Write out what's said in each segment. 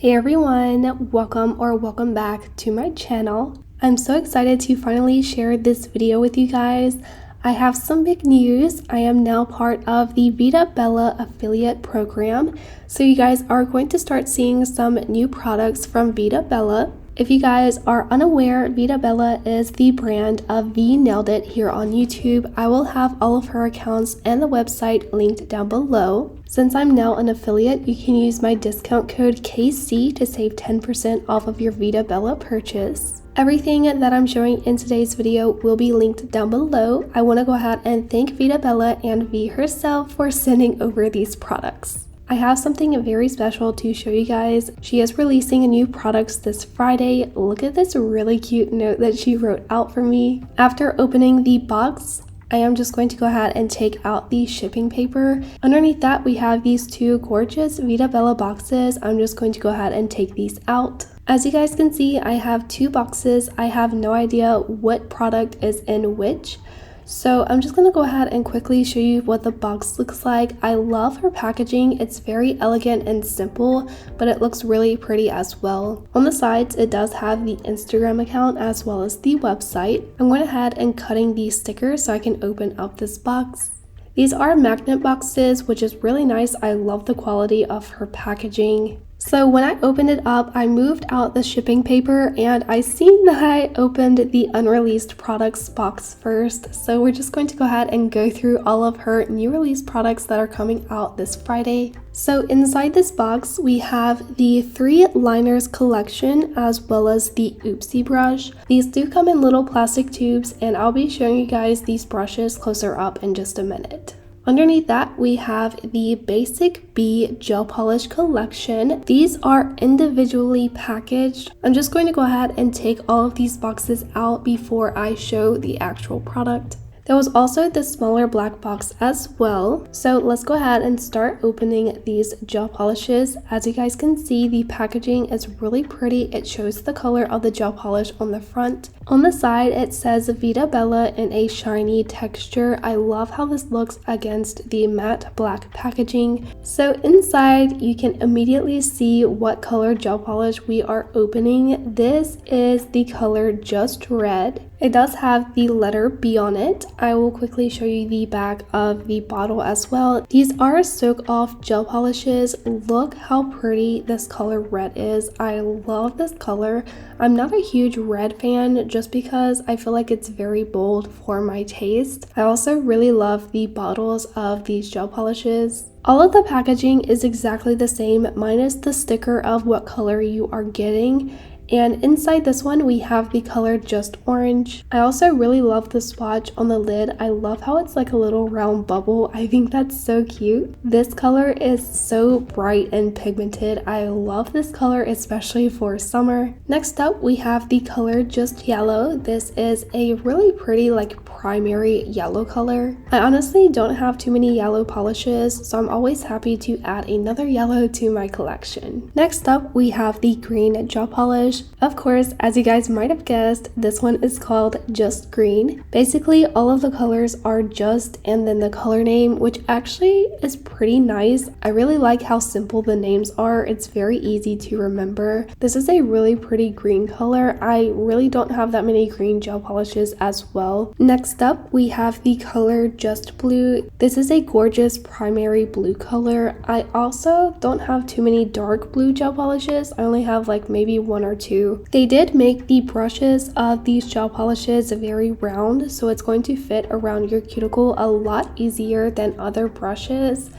Hey everyone, welcome back to my channel. I'm so excited to finally share this video with you guys. I have some big news. I am now part of the Vida Bella affiliate program. So you guys are going to start seeing some new products from Vida Bella. If you guys are unaware, Vida Bella is the brand of VeeNailedIt here on YouTube. I will have all of her accounts and the website linked down below. Since I'm now an affiliate, you can use my discount code KC to save 10% off of your Vida Bella purchase. Everything that I'm showing in today's video will be linked down below. I want to go ahead and thank Veeda Bella and V herself for sending over these products. I have something very special to show you guys. She is releasing new products this Friday. Look at this really cute note that she wrote out for me. After opening the box, I am just going to go ahead and take out the shipping paper. Underneath that, we have these two gorgeous Vida Bella boxes. I'm just going to go ahead and take these out. As you guys can see, I have two boxes. I have no idea what product is in which. So I'm just going to go ahead and quickly show you what the box looks like. I love her packaging. It's very elegant and simple, but it looks really pretty as well. On the sides, it does have the Instagram account as well as the website. I'm going ahead and cutting these stickers so I can open up this box. These are magnet boxes, which is really nice. I love the quality of her packaging. So when I opened it up, I moved out the shipping paper and I seen that I opened the unreleased products box first. So we're just going to go ahead and go through all of her new release products that are coming out this Friday. So inside this box, we have the 3 liners collection as well as the Oopsie brush. These do come in little plastic tubes and I'll be showing you guys these brushes closer up in just a minute. Underneath that, we have the Basic B Gel Polish Collection. These are individually packaged. I'm just going to go ahead and take all of these boxes out before I show the actual product. There was also the smaller black box as well. So let's go ahead and start opening these gel polishes. As you guys can see, the packaging is really pretty. It shows the color of the gel polish on the front. On the side, it says Vida Bella in a shiny texture. I love how this looks against the matte black packaging. So inside, you can immediately see what color gel polish we are opening. This is the color Just Red. It does have the letter B on it. I will quickly show you the back of the bottle as well. These are soak-off gel polishes. Look how pretty this color red is. I love this color. I'm not a huge red fan just because I feel like it's very bold for my taste. I also really love the bottles of these gel polishes. All of the packaging is exactly the same minus the sticker of what color you are getting. And inside this one, we have the color Just Orange. I also really love the swatch on the lid. I love how it's like a little round bubble. I think that's so cute. This color is so bright and pigmented. I love this color, especially for summer. Next up, we have the color Just Yellow. This is a really pretty like primary yellow color. I honestly don't have too many yellow polishes, so I'm always happy to add another yellow to my collection. Next up, we have the green gel polish. Of course, as you guys might have guessed, this one is called Just Green. Basically, all of the colors are just and then the color name, which actually is pretty nice. I really like how simple the names are. It's very easy to remember. This is a really pretty green color. I really don't have that many green gel polishes as well. Next up, we have the color Just Blue. This is a gorgeous primary blue color. I also don't have too many dark blue gel polishes. I only have like maybe 1 or 2. They did make the brushes of these gel polishes very round, so it's going to fit around your cuticle a lot easier than other brushes.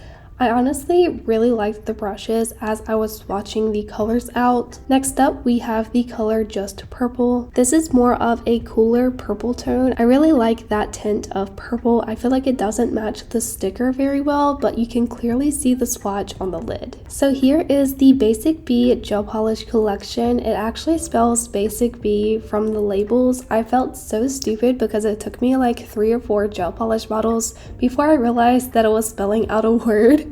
I honestly really liked the brushes as I was swatching the colors out. Next up, we have the color Just Purple. This is more of a cooler purple tone. I really like that tint of purple. I feel like it doesn't match the sticker very well, but you can clearly see the swatch on the lid. So here is the Basic B Gel Polish Collection. It actually spells Basic B from the labels. I felt so stupid because it took me like 3 or 4 gel polish bottles before I realized that it was spelling out a word.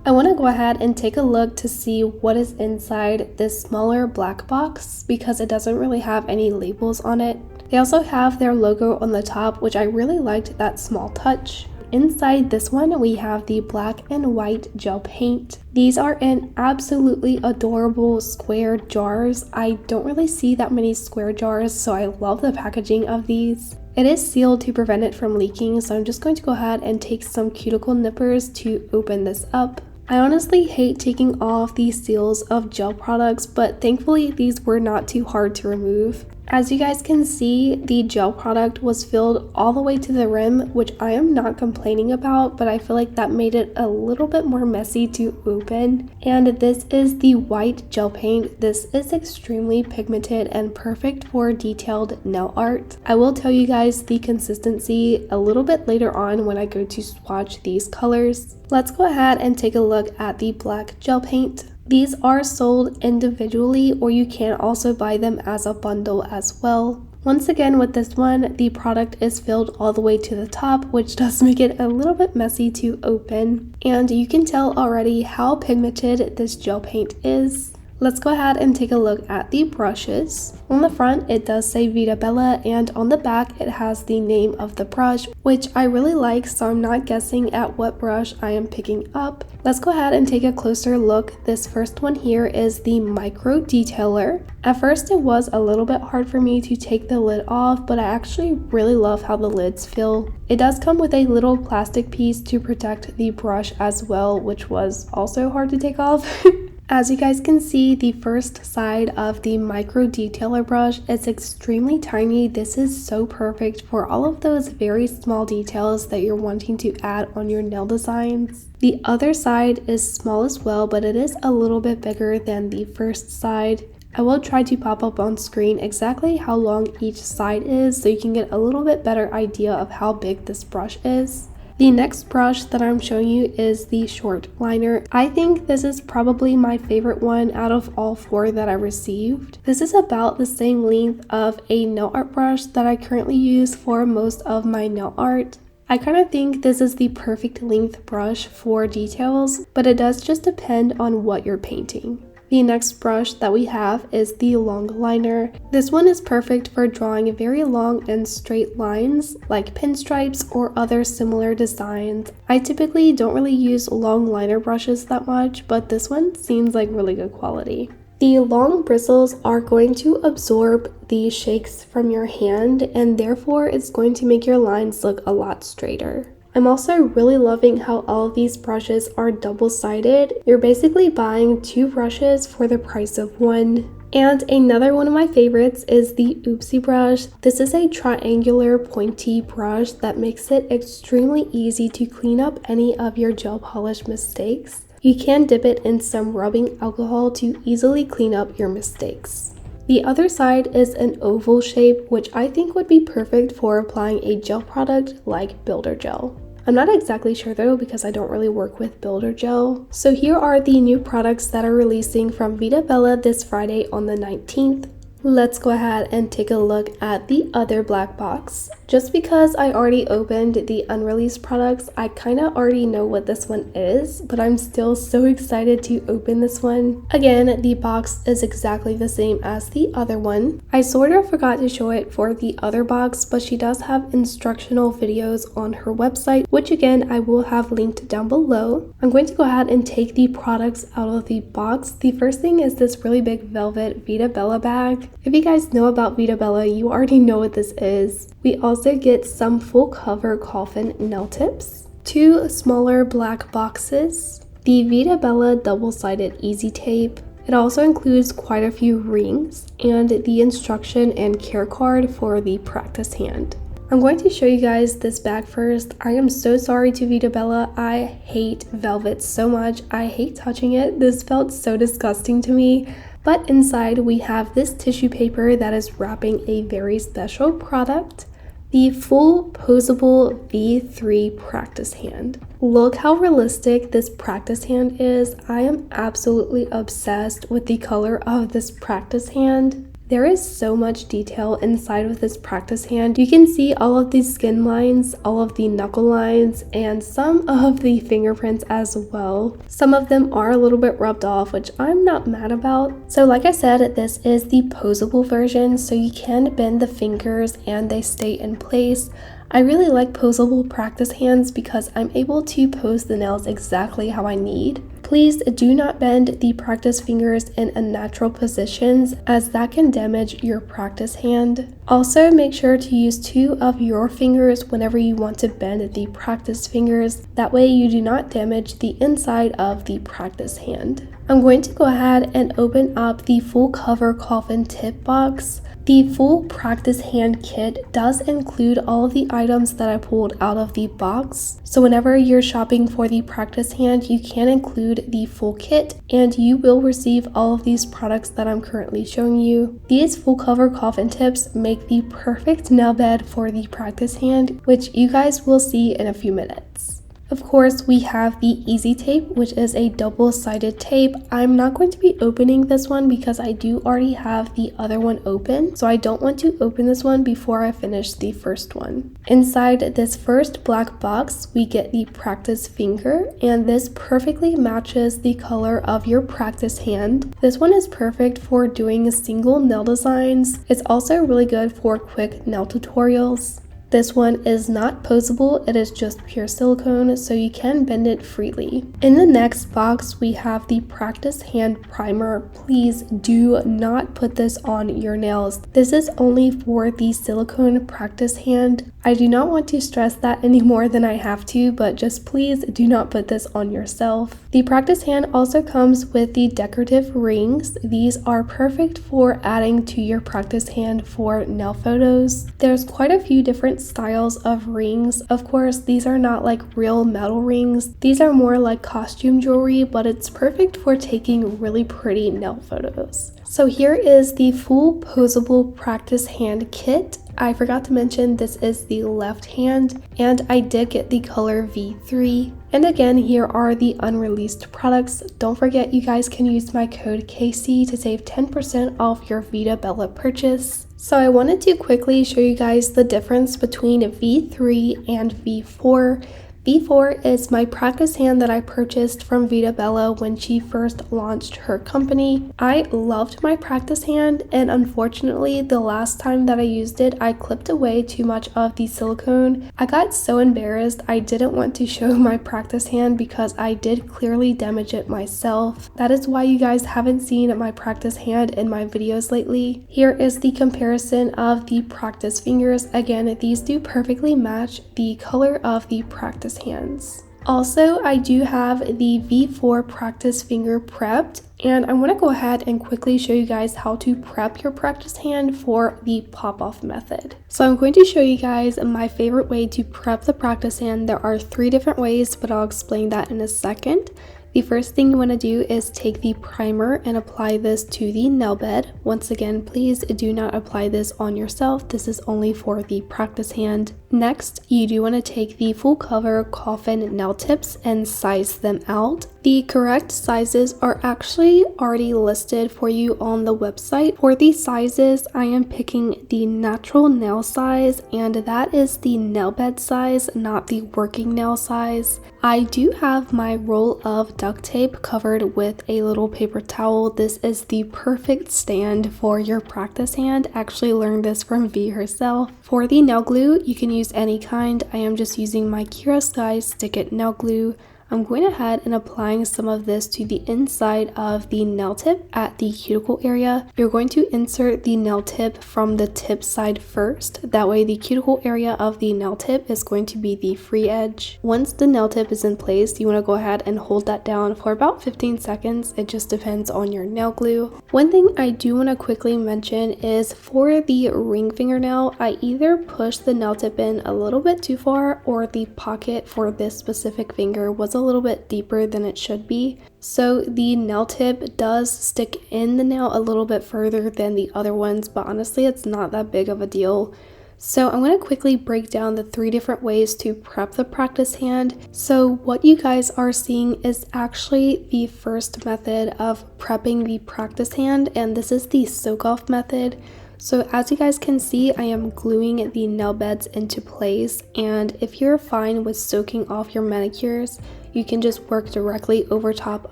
I want to go ahead and take a look to see what is inside this smaller black box because it doesn't really have any labels on it. They also have their logo on the top, which I really liked that small touch. inside this one we have the black and white gel paint. These are in absolutely adorable square jars. I don't really see that many square jars, so I love the packaging of these. It is sealed to prevent it from leaking, so I'm just going to go ahead and take some cuticle nippers to open this up. I honestly hate taking off the seals of gel products, but thankfully these were not too hard to remove. As you guys can see, the gel product was filled all the way to the rim, which I am not complaining about, but I feel like that made it a little bit more messy to open. And this is the white gel paint. This is extremely pigmented and perfect for detailed nail art. I will tell you guys the consistency a little bit later on when I go to swatch these colors. Let's go ahead and take a look at the black gel paint. These are sold individually, or you can also buy them as a bundle as well. Once again, with this one, the product is filled all the way to the top, which does make it a little bit messy to open. And you can tell already how pigmented this gel paint is. Let's go ahead and take a look at the brushes. On the front, it does say Vida Bella, and on the back, it has the name of the brush, which I really like, so I'm not guessing at what brush I am picking up. Let's go ahead and take a closer look. This first one here is the Micro Detailer. At first, it was a little bit hard for me to take the lid off, but I actually really love how the lids feel. It does come with a little plastic piece to protect the brush as well, which was also hard to take off. As you guys can see, the first side of the Micro Detailer brush is extremely tiny. This is so perfect for all of those very small details that you're wanting to add on your nail designs. The other side is small as well, but it is a little bit bigger than the first side. I will try to pop up on screen exactly how long each side is so you can get a little bit better idea of how big this brush is. The next brush that I'm showing you is the short liner. I think this is probably my favorite one out of all four that I received. This is about the same length of a nail art brush that I currently use for most of my nail art. I kind of think this is the perfect length brush for details, but it does just depend on what you're painting. The next brush that we have is the long liner. This one is perfect for drawing very long and straight lines like pinstripes or other similar designs. I typically don't really use long liner brushes that much, but this one seems like really good quality. The long bristles are going to absorb the shakes from your hand, and therefore it's going to make your lines look a lot straighter. I'm also really loving how all of these brushes are double-sided. You're basically buying two brushes for the price of one. And another one of my favorites is the Oopsie brush. This is a triangular pointy brush that makes it extremely easy to clean up any of your gel polish mistakes. You can dip it in some rubbing alcohol to easily clean up your mistakes. The other side is an oval shape, which I think would be perfect for applying a gel product like Builder Gel. I'm not exactly sure though because I don't really work with Builder Gel. So here are the new products that are releasing from Vida Bella this Friday on the 19th. Let's go ahead and take a look at the other black box. Just because I already opened the unreleased products, I kind of already know what this one is, but I'm still so excited to open this one. Again, the box is exactly the same as the other one. I sort of forgot to show it for the other box, but she does have instructional videos on her website, which again, I will have linked down below. I'm going to go ahead and take the products out of the box. The first thing is this really big velvet Vida Bella bag. If you guys know about Veeda Bella, you already know what this is. We also get some full cover coffin nail tips, two smaller black boxes, the Veeda Bella double-sided easy tape. It also includes quite a few rings and the instruction and care card for the practice hand. I'm going to show you guys this bag first. I am so sorry to Veeda Bella. I hate velvet so much. I hate touching it. This felt so disgusting to me. But inside we have this tissue paper that is wrapping a very special product, the full posable V3 practice hand. Look how realistic this practice hand is. I am absolutely obsessed with the color of this practice hand. There is so much detail inside of this practice hand. You can see all of these skin lines, all of the knuckle lines, and some of the fingerprints as well. Some of them are a little bit rubbed off, which I'm not mad about. So like I said, this is the posable version, so you can bend the fingers and they stay in place. I really like posable practice hands because I'm able to pose the nails exactly how I need. Please do not bend the practice fingers in unnatural positions as that can damage your practice hand. Also, make sure to use 2 of your fingers whenever you want to bend the practice fingers. That way you do not damage the inside of the practice hand. I'm going to go ahead and open up the full cover coffin tip box. The full practice hand kit does include all of the items that I pulled out of the box. So whenever you're shopping for the practice hand, you can include the full kit and you will receive all of these products that I'm currently showing you. These full cover coffin tips make the perfect nail bed for the practice hand, which you guys will see in a few minutes. Of course, we have the Easy Tape, which is a double-sided tape. I'm not going to be opening this one because I do already have the other one open, so I don't want to open this one before I finish the first one. Inside this first black box, we get the practice finger, and this perfectly matches the color of your practice hand. This one is perfect for doing single nail designs. It's also really good for quick nail tutorials. This one is not posable, it is just pure silicone, so you can bend it freely. In the next box, we have the practice hand primer. Please do not put this on your nails. This is only for the silicone practice hand. I do not want to stress that any more than I have to, but just please do not put this on yourself. The practice hand also comes with the decorative rings. These are perfect for adding to your practice hand for nail photos. There's quite a few different styles of rings. Of course, these are not like real metal rings. These are more like costume jewelry, but it's perfect for taking really pretty nail photos. So here is the full posable practice hand kit. I forgot to mention this is the left hand, and I did get the color V3. And again, here are the unreleased products. Don't forget you guys can use my code KC to save 10% off your Vida Bella purchase. So I wanted to quickly show you guys the difference between V3 and V4. V4 is my practice hand that I purchased from Veeda Bella when she first launched her company. I loved my practice hand, and unfortunately the last time that I used it, I clipped away too much of the silicone. I got so embarrassed. I didn't want to show my practice hand because I did clearly damage it myself. That is why you guys haven't seen my practice hand in my videos lately. Here is the comparison of the practice fingers. Again, these do perfectly match the color of the practice hands. Also, I do have the V4 practice finger prepped, and I want to go ahead and quickly show you guys how to prep your practice hand for the pop-off method. So I'm going to show you guys my favorite way to prep the practice hand. There are 3 different ways, but I'll explain that in a second. The first thing you want to do is take the primer and apply this to the nail bed. Once again, please do not apply this on yourself. This is only for the practice hand. Next, you do want to take the full cover coffin nail tips and size them out. The correct sizes are actually already listed for you on the website. For the sizes, I am picking the natural nail size, and that is the nail bed size, not the working nail size. I do have my roll of duct tape covered with a little paper towel. This is the perfect stand for your practice hand. I actually learned this from V herself. For the nail glue, you can use any kind. I am just using my Kira Sky Stick It nail glue. I'm going ahead and applying some of this to the inside of the nail tip at the cuticle area. You're going to insert the nail tip from the tip side first. That way the cuticle area of the nail tip is going to be the free edge. Once the nail tip is in place, you want to go ahead and hold that down for about 15 seconds. It just depends on your nail glue. One thing I do want to quickly mention is for the ring fingernail, I either push the nail tip in a little bit too far, or the pocket for this specific finger was a little bit deeper than it should be. So the nail tip does stick in the nail a little bit further than the other ones, but honestly it's not that big of a deal. So I'm going to quickly break down the 3 different ways to prep the practice hand. So what you guys are seeing is actually the first method of prepping the practice hand, and this is the soak off method. So as you guys can see, I am gluing the nail beds into place, and if you're fine with soaking off your manicures, you can just work directly over top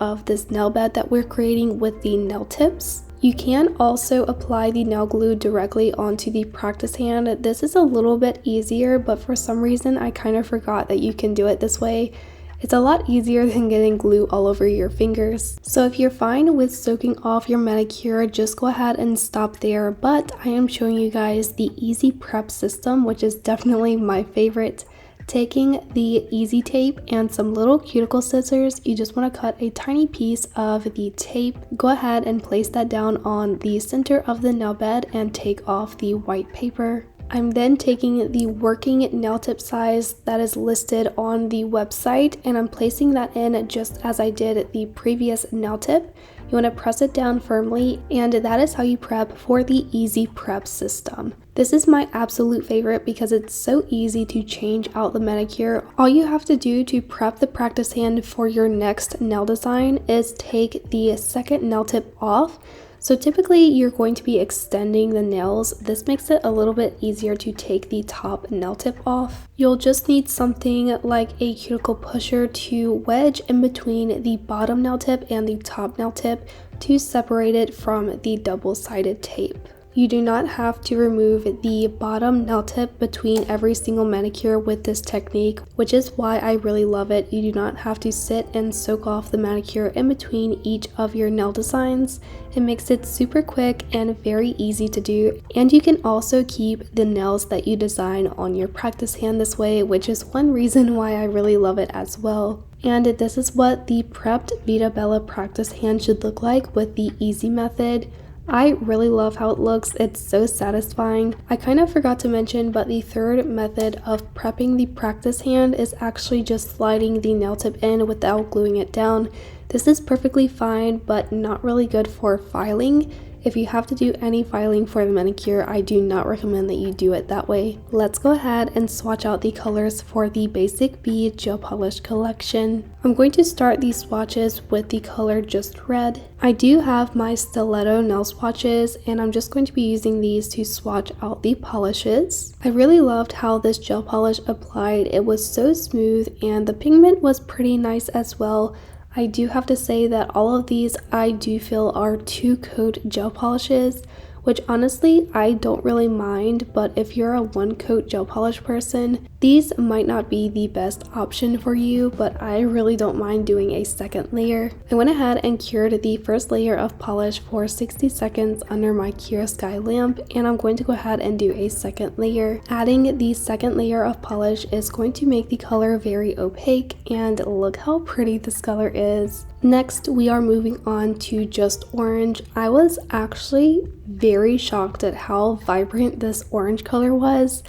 of this nail bed that we're creating with the nail tips. You can also apply the nail glue directly onto the practice hand. This is a little bit easier, but for some reason I kind of forgot that you can do it this way. It's a lot easier than getting glue all over your fingers. So if you're fine with soaking off your manicure, just go ahead and stop there. But I am showing you guys the easy prep system, which is definitely my favorite. Taking the easy tape and some little cuticle scissors, you just want to cut a tiny piece of the tape. Go ahead and place that down on the center of the nail bed and take off the white paper. I'm then taking the working nail tip size that is listed on the website and I'm placing that in just as I did the previous nail tip. You want to press it down firmly, and that is how you prep for the easy prep system. This is my absolute favorite because it's so easy to change out the manicure. All you have to do to prep the practice hand for your next nail design is take the second nail tip off. So typically you're going to be extending the nails. This makes it a little bit easier to take the top nail tip off. You'll just need something like a cuticle pusher to wedge in between the bottom nail tip and the top nail tip to separate it from the double-sided tape. You do not have to remove the bottom nail tip between every single manicure with this technique, which is why I really love it. You do not have to sit and soak off the manicure in between each of your nail designs. It makes it super quick and very easy to do, and you can also keep the nails that you design on your practice hand this way, which is one reason why I really love it as well. And this is what the prepped Vida Bella practice hand should look like with the easy method. I really love how it looks. It's so satisfying. I kind of forgot to mention, but the third method of prepping the practice hand is actually just sliding the nail tip in without gluing it down. This is perfectly fine, but not really good for filing. If you have to do any filing for the manicure, I do not recommend that you do it that way. Let's go ahead and swatch out the colors for the Basic B Gel Polish collection. I'm going to start these swatches with the color Just Red. I do have my stiletto nail swatches, and I'm just going to be using these to swatch out the polishes. I really loved how this gel polish applied. It was so smooth, and the pigment was pretty nice as well. I do have to say that all of these I do feel are 2-coat gel polishes, which honestly I don't really mind, but if you're a 1-coat gel polish person, these might not be the best option for you, but I really don't mind doing a second layer. I went ahead and cured the first layer of polish for 60 seconds under my Cure Sky lamp, and I'm going to go ahead and do a second layer. Adding the second layer of polish is going to make the color very opaque, and look how pretty this color is. Next, we are moving on to Just Orange. I was actually very shocked at how vibrant this orange color was.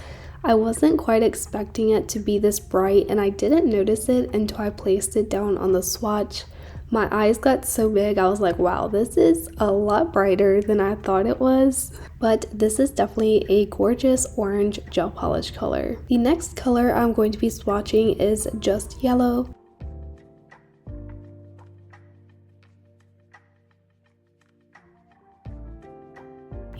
I wasn't quite expecting it to be this bright, and I didn't notice it until I placed it down on the swatch. My eyes got so big, I was like, wow, this is a lot brighter than I thought it was. But this is definitely a gorgeous orange gel polish color. The next color I'm going to be swatching is Just Yellow.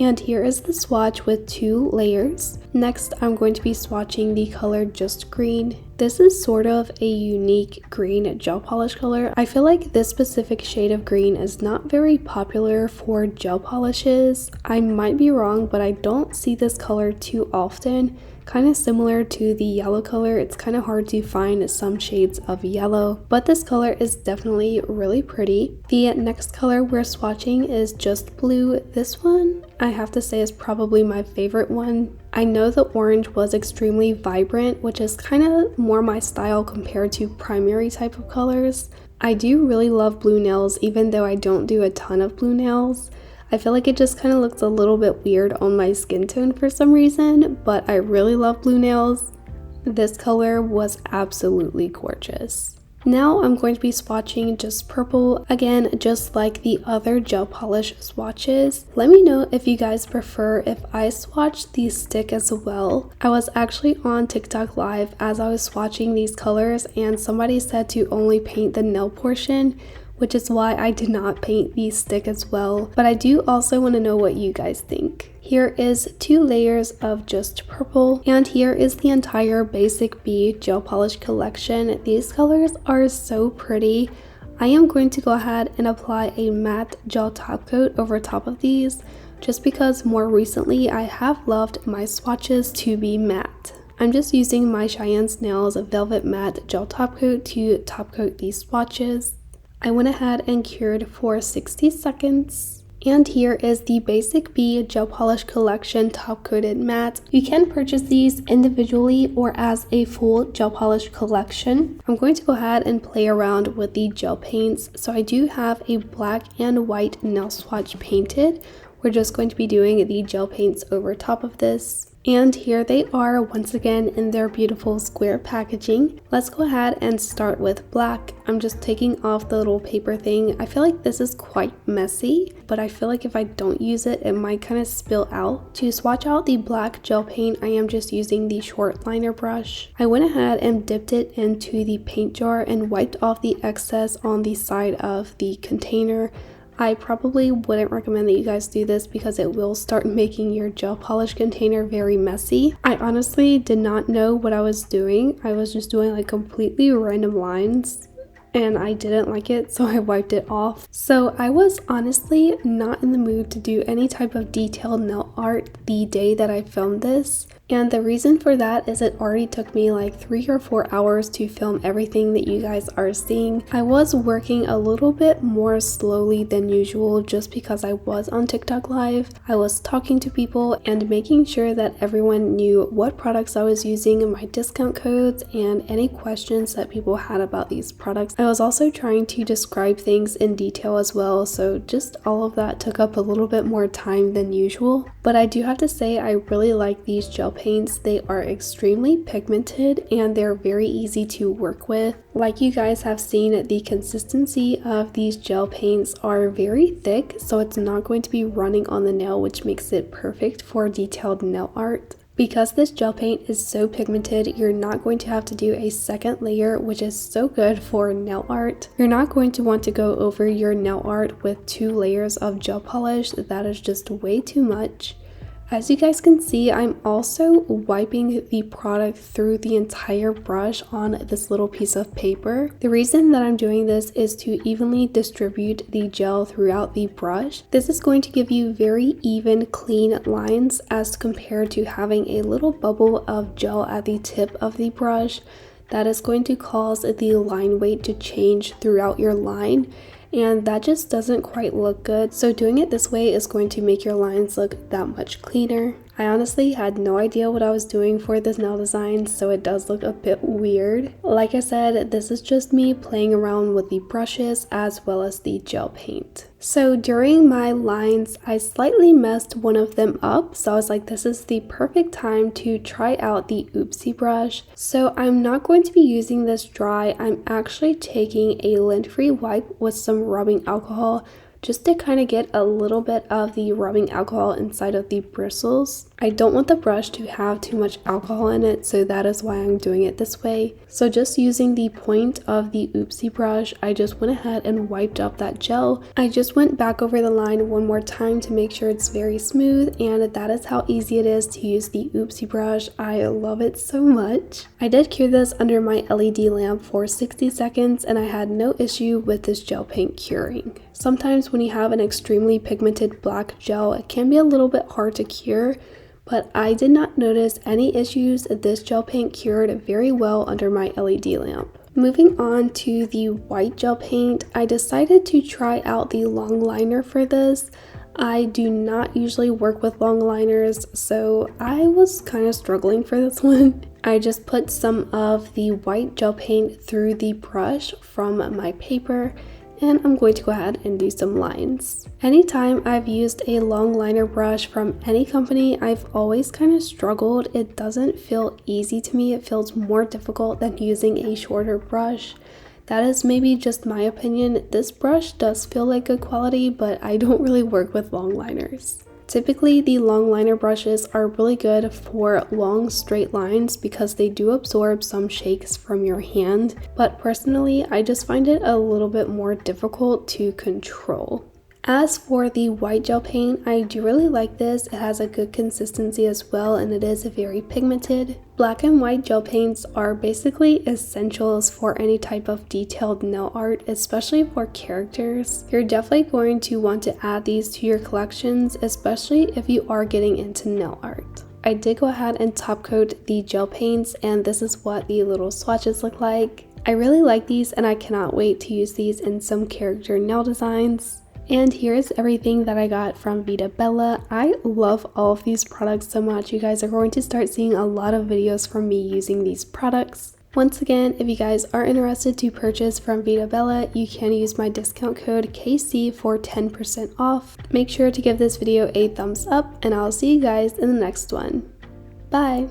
And here is the swatch with 2 layers. Next, I'm going to be swatching the color Just Green. This is sort of a unique green gel polish color. I feel like this specific shade of green is not very popular for gel polishes. I might be wrong, but I don't see this color too often. Kind of similar to the yellow color, it's kind of hard to find some shades of yellow, but this color is definitely really pretty. The next color we're swatching is Just Blue. This one, I have to say, is probably my favorite one. I know the orange was extremely vibrant, which is kind of more my style compared to primary type of colors. I do really love blue nails, even though I don't do a ton of blue nails. I feel like it just kind of looks a little bit weird on my skin tone for some reason, but I really love blue nails. This color was absolutely gorgeous. Now I'm going to be swatching Just Purple, again just like the other gel polish swatches. Let me know if you guys prefer if I swatch the stick as well. I was actually on TikTok live as I was swatching these colors, and somebody said to only paint the nail portion, which is why I did not paint the stick as well. But I do also want to know what you guys think. Here is 2 layers of Just Purple, and here is the entire Basic B gel polish collection. These colors are so pretty. I am going to go ahead and apply a matte gel top coat over top of these, just because more recently I have loved my swatches to be matte. I'm just using my Cheyenne Nails Velvet Matte Gel Top Coat to top coat these swatches. I went ahead and cured for 60 seconds. And here is the Basic B Gel Polish Collection Top Coated Matte. You can purchase these individually or as a full gel polish collection. I'm going to go ahead and play around with the gel paints. So I do have a black and white nail swatch painted. We're just going to be doing the gel paints over top of this. And here they are once again in their beautiful square packaging. Let's go ahead and start with black. I'm just taking off the little paper thing. I feel like this is quite messy, but I feel like if I don't use it, it might kind of spill out. To swatch out the black gel paint, I am just using the short liner brush. I went ahead and dipped it into the paint jar and wiped off the excess on the side of the container. I probably wouldn't recommend that you guys do this because it will start making your gel polish container very messy. I honestly did not know what I was doing. I was just doing like completely random lines and I didn't like it, so I wiped it off. So I was honestly not in the mood to do any type of detailed nail art the day that I filmed this. And the reason for that is it already took me like 3 or 4 hours to film everything that you guys are seeing. I was working a little bit more slowly than usual just because I was on TikTok live. I was talking to people and making sure that everyone knew what products I was using, my discount codes, and any questions that people had about these products. I was also trying to describe things in detail as well, so just all of that took up a little bit more time than usual. But I do have to say I really like these gel paints. They are extremely pigmented and they're very easy to work with. Like you guys have seen, the consistency of these gel paints are very thick, so it's not going to be running on the nail, which makes it perfect for detailed nail art. Because this gel paint is so pigmented, you're not going to have to do a second layer, which is so good for nail art. You're not going to want to go over your nail art with 2 layers of gel polish. That is just way too much. As you guys can see, I'm also wiping the product through the entire brush on this little piece of paper. The reason that I'm doing this is to evenly distribute the gel throughout the brush. This is going to give you very even, clean lines as compared to having a little bubble of gel at the tip of the brush. That is going to cause the line weight to change throughout your line, and that just doesn't quite look good. So doing it this way is going to make your lines look that much cleaner. I honestly had no idea what I was doing for this nail design, so it does look a bit weird. Like I said, this is just me playing around with the brushes as well as the gel paint. So during my lines, I slightly messed one of them up, so I was like, this is the perfect time to try out the Oopsie brush. So I'm not going to be using this dry. I'm actually taking a lint-free wipe with some rubbing alcohol just to kind of get a little bit of the rubbing alcohol inside of the bristles. I don't want the brush to have too much alcohol in it, so that is why I'm doing it this way. So just using the point of the Oopsie brush, I just went ahead and wiped up that gel. I just went back over the line one more time to make sure it's very smooth, and that is how easy it is to use the Oopsie brush. I love it so much. I did cure this under my LED lamp for 60 seconds, and I had no issue with this gel paint curing. Sometimes when you have an extremely pigmented black gel, it can be a little bit hard to cure, but I did not notice any issues. This gel paint cured very well under my LED lamp. Moving on to the white gel paint, I decided to try out the long liner for this. I do not usually work with long liners, so I was kind of struggling for this one. I just put some of the white gel paint through the brush from my paper, and I'm going to go ahead and do some lines. Anytime I've used a long liner brush from any company, I've always kind of struggled. It doesn't feel easy to me. It feels more difficult than using a shorter brush. That is maybe just my opinion. This brush does feel like good quality, but I don't really work with long liners. Typically, the long liner brushes are really good for long straight lines because they do absorb some shakes from your hand, but personally, I just find it a little bit more difficult to control. As for the white gel paint, I do really like this. It has a good consistency as well, and it is very pigmented. Black and white gel paints are basically essentials for any type of detailed nail art, especially for characters. You're definitely going to want to add these to your collections, especially if you are getting into nail art. I did go ahead and top coat the gel paints, and this is what the little swatches look like. I really like these, and I cannot wait to use these in some character nail designs. And here's everything that I got from Vida Bella. I love all of these products so much. You guys are going to start seeing a lot of videos from me using these products. Once again, if you guys are interested to purchase from Vida Bella, you can use my discount code KC for 10% off. Make sure to give this video a thumbs up, and I'll see you guys in the next one. Bye!